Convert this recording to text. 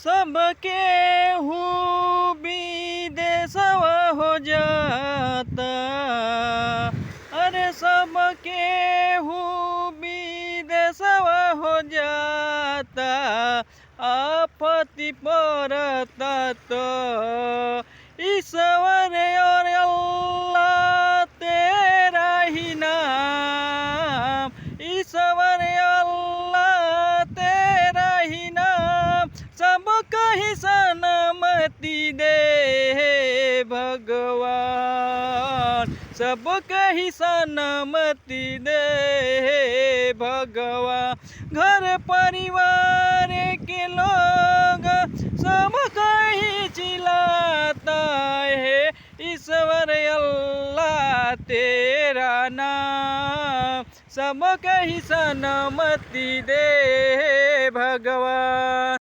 सबके हूँ विदेशवा हो जाता। अरे सबके हूँ विदेशवा हो जाता। आपत्ति पड़ता तो ईश्वर और अल्लाह तेरा ही नाम। ईश्वर अल्लाह तेरा ही नाम। सबका ही सलामती दे भगवान। सबका ही सलामती दे भगवान। घर परिवार के लोग सबका ही चिल्लाता है ईश्वर अल्लाह तेरा नाम। सबका ही सलामती दे भगवान।